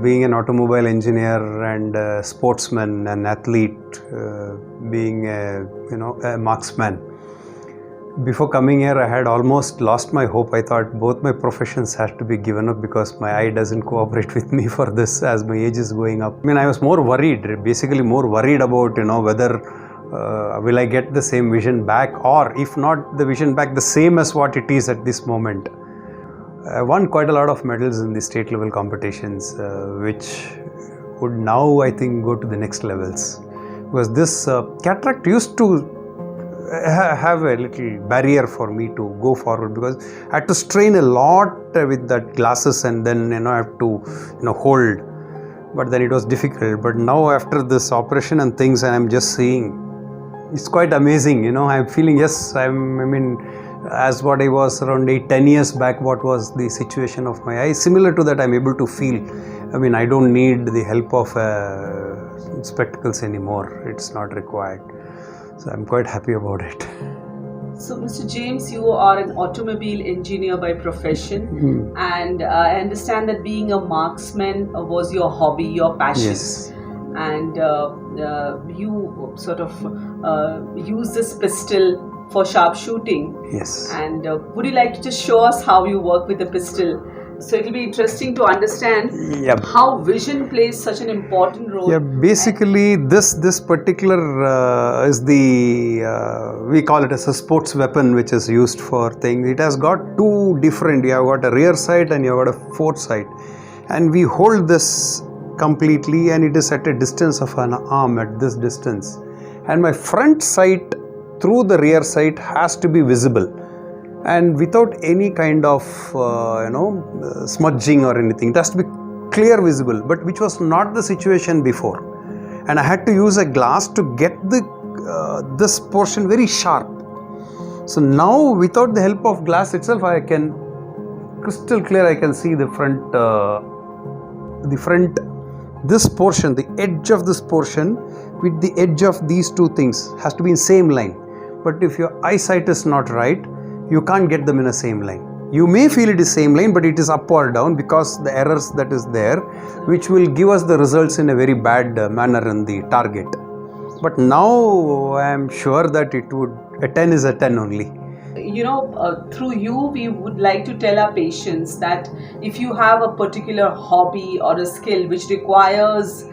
being an automobile engineer and a sportsman, an athlete, being a marksman. Before coming here, I had almost lost my hope. I thought both my professions had to be given up because my eye doesn't cooperate with me for this as my age is going up. I mean, I was more worried, basically more worried about, whether will I get the same vision back, or if not the vision back, the same as what it is at this moment. I won quite a lot of medals in the state level competitions, which would now, I think, go to the next levels. Because this cataract used to have a little barrier for me to go forward, because I had to strain a lot with that glasses and then I have to hold, but then it was difficult. But now after this operation and things, and I'm just seeing, it's quite amazing. I'm feeling, yes, as what I was around 8-10 years back, what was the situation of my eye, similar to that I'm able to feel. I don't need the help of spectacles anymore. It's not required. So I'm quite happy about it. So Mr. James, you are an automobile engineer by profession, and I understand that being a marksman was your hobby, your passion. Yes. And you sort of use this pistol for sharpshooting. Yes. And would you like to just show us how you work with the pistol? So it will be interesting to understand how vision plays such an important role. Yeah, basically this particular is the, we call it as a sports weapon, which is used for things. It has got two different, you have got a rear sight and you have got a foresight. And we hold this completely, and it is at a distance of an arm, at this distance. And my front sight through the rear sight has to be visible, and without any kind of smudging or anything. It has to be clear visible, but which was not the situation before. And I had to use a glass to get the this portion very sharp. So now, without the help of glass itself, I can crystal clear, I can see the front, this portion, the edge of this portion with the edge of these two things has to be in same line. But if your eyesight is not right, you can't get them in a same line. You may feel it is same line, but it is up or down because the errors that is there, which will give us the results in a very bad manner in the target. But now I am sure that it would, a 10 is a 10 only. Through you, we would like to tell our patients that if you have a particular hobby or a skill which requires,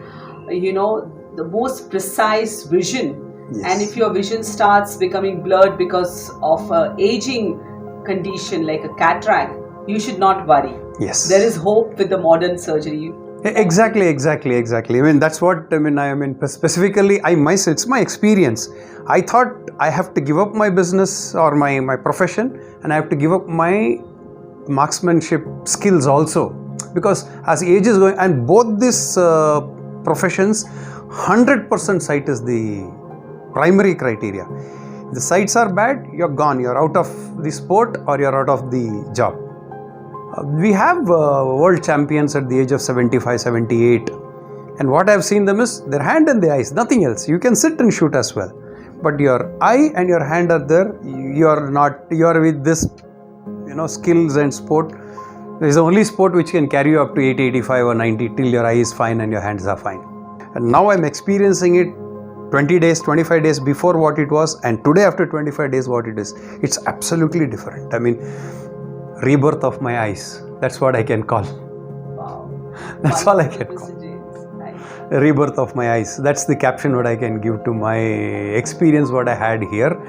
the most precise vision, yes, and if your vision starts becoming blurred because of aging condition like a cataract, you should not worry. Yes. There is hope with the modern surgery. Exactly. That's what specifically, it's my experience. I thought I have to give up my business or my profession, and I have to give up my marksmanship skills also, because as age is going, and both these professions, 100% sight is the primary criteria. If the sights are bad, you're gone. You're out of the sport or you're out of the job. We have world champions at the age of 75, 78. And what I've seen them is their hand and the eyes, nothing else. You can sit and shoot as well. But your eye and your hand are there. You're with this, skills and sport. There is the only sport which can carry you up to 80, 85 or 90 till your eye is fine and your hands are fine. And now I'm experiencing it 20 days, 25 days before what it was, and today after 25 days what it is. It's absolutely different. Rebirth of my eyes. That's what I can call. Wow. That's all I can call. Rebirth of my eyes. That's the caption what I can give to my experience what I had here.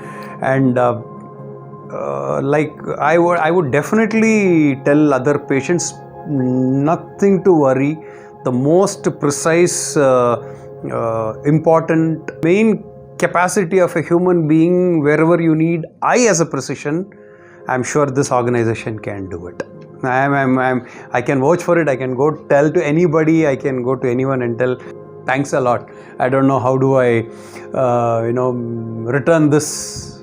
And I would definitely tell other patients nothing to worry. The most precise, important, main capacity of a human being, wherever you need eye as a precision, I'm sure this organization can do it. I can vouch for it. I can go tell to anybody. I can go to anyone and tell, thanks a lot. I don't know how do I, return this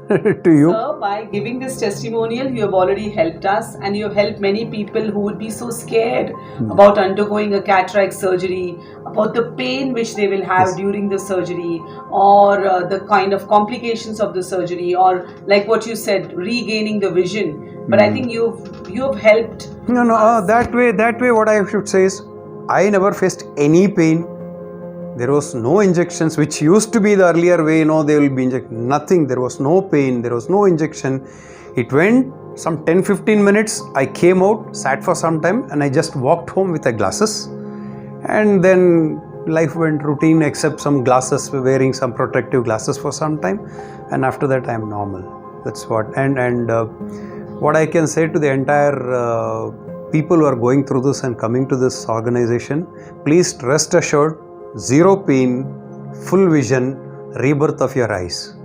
to you. Sir, by giving this testimonial, you have already helped us, and you have helped many people who would be so scared about undergoing a cataract surgery, about the pain which they will have during the surgery, or the kind of complications of the surgery, or like what you said, regaining the vision. But I think you've helped. No. That way, what I should say is, I never faced any pain. There was no injections, which used to be the earlier way, they will be injecting. Nothing. There was no pain. There was no injection. It went some 10-15 minutes. I came out, sat for some time, and I just walked home with the glasses. And then life went routine, except some glasses, wearing some protective glasses for some time. And after that, I am normal. That's what. And what I can say to the entire people who are going through this and coming to this organization, please rest assured, zero pain, full vision, rebirth of your eyes.